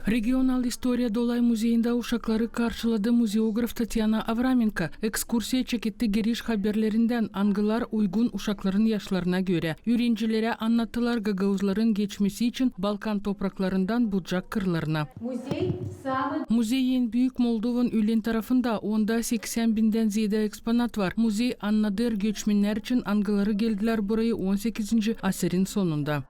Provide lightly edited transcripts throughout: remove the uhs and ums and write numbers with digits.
Регионал история Долай музейинда ушаклары каршылады музеограф Татьяна Авраменко. Экскурсия чекетти гириш хаберлеринден аңгылар уйгун ушакларын яшларына göre. Үйренчилere аннаттылар гагаузларын geçmesi için Balkan topraklарından Буджак кырларына. Музей en büyük Moldova'nın Ülen tarafında. Onda 80 binden ziyade eksponat var. Muzey annadır göçmenler için аңгылары geldiler burayı 18. asırın sonunda.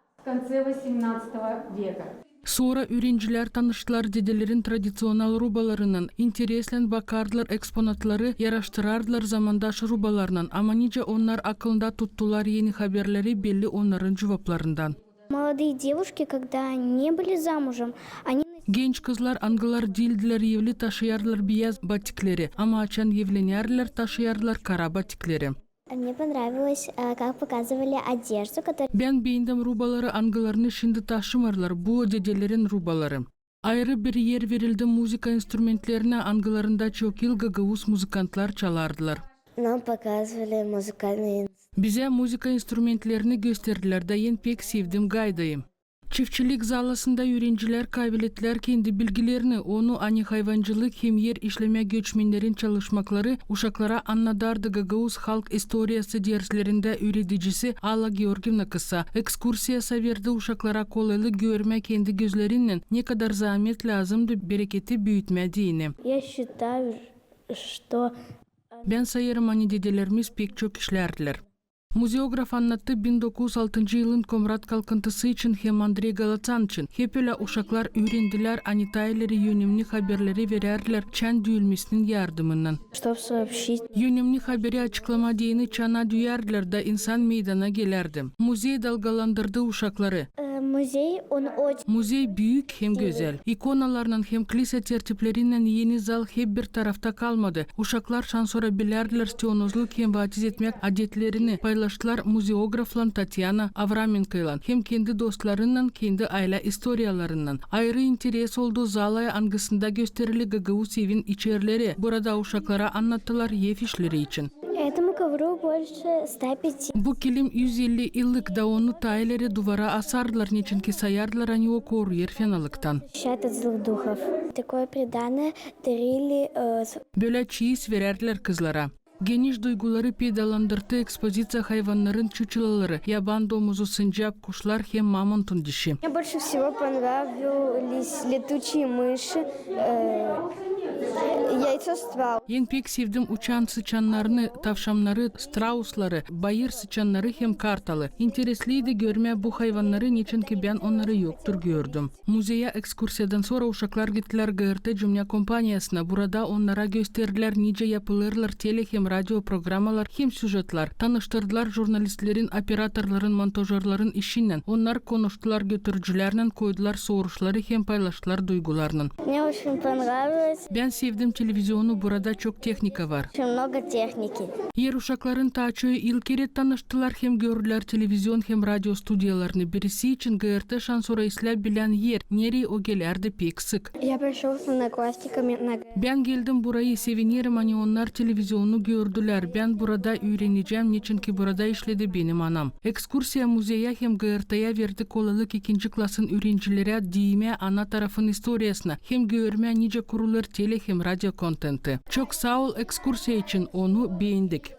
Sonra öğrenciler tanıştılar dedelerin tradisyonel rubalarının, intereslen bakardılar eksponatları, yaraştırardılar zamandaş rubalarından. Ama nice onlar akılda tuttular yeni haberleri belli onların cevaplarından. Молодые девушки, когда не были замужем, они... Genç kızlar аңгылар değildiler evli taşıyardılar beyaz batikleri ama açan evlenerler taşıyardılar kara batikleri. Мне понравилось, как показывали одежду, которая... Ben beğendim rubaları аңгыларını şimdi taşımarlar bu dedelerin rubaları. Ayrı bir yer verildi müzik instrumentlerine аңгыларında çok yıl Gagavuz müzikantlar çalardılar. Нам показывали музыкальные... Bize müzik instrumentlerini gösterdiler de en pek sevdim gaydayım. Çiftçilik zalasında öğrenciler kaybettiler kendi bilgilerini, onu ani hayvancılık hem yer işleme göçmenlerin çalışmakları uşaklara anladardı. Gagavuz halk istoriyası derslerinde öğreticisi Alla Georgievna kısa ekskursiyası verdi uşaklara kolaylı görme kendi gözlerinden ne kadar zahmet lazımdı bereketi büyütmediğini. Я считаю, что... Ben sayarım hani dedelerimiz pek çok işlerdiler. Muzeograf anlattı 1906 yılın Komrat kalkıntısı için hem Andrei Galatsan için. Hep öyle uşaklar öğrendiler, anitayları önemli haberleri vererler çan düğülmesinin yardımından. Önemli haberi açıklama diyeni çana duyarlar da insan meydana gelerdi. Muzey dalgalandırdı uşakları. Muzey büyük hem güzel. İkonalarından hem kilise tertiplerinden yeni zal hep bir tarafta kalmadı. Uşaklar şansora bilerdiler sionozluk hem vatiz etmek adetlerini paylaştılar muzeografla Tatьяна Avraменko'yla. Hem kendi dostlarından kendi aile istoriyalarından. Ayrı interes oldu zalaya angısında gösterili Gagavuz evin içerileri. Burada uşaklara anlattılar ev işleri için. Bu kilim 150 yıllık da onu tayları duvara asardılar niçinki sayardılar hani o koruyor fenalıktan. Böyle çiğiz vererdiler kızlara. Geniş duyguları pedalandırdı ekspozitsiya hayvanların çuçulaları, yaban domuzu, sincap, kuşlar hem mamontun dişi. Мне больше всего понравились летучие мыши, яйцо-ствол. En pek sevdim uçan sıçanlarını, tavşanları, strausları, bayır sıçanları hem kartalı. İnteresliydi görme bu hayvanları niçinki ben onları yoktur gördüm. Muzeye ekskursiyadan sonra uşaklar gittiler GRT Cümle Kompanyası'na. Burada onlara gösterdiler nice yapılırlar tele hem radyo programalar hem süjetler. Tanıştırdılar jurnalistlerin, operatorların, montajörlerin işinden. Onlar konuştular götürücülerle koydular soruşları hem paylaştılar duygularının. Мне очень понравилось. Ben sevdim televizyonu burada çok teknika var. Очень много техники. Yer uşakların taçöy ilkere tanıştılar hem gördüler televizyon hem radyo stüdyolarını. Birisi için GRT şansora isla bilen yer. Nereye o gelerdi pek sık. Я пришел с одноклассниками. Ben geldim burayı sevinirim hani onlar televizyonu gördüler. Ben burada öğreneceğim niçinki burada işledi benim anam. Ekskursiya muzeye hem GRT'ye verdi kolaylık ikinci klasın öğrencilere diyme ana tarafın historiyasına hem görme nice kurulur tele hem radyo kontenti. Çok sağ ol ekskursiya için onu beğendik.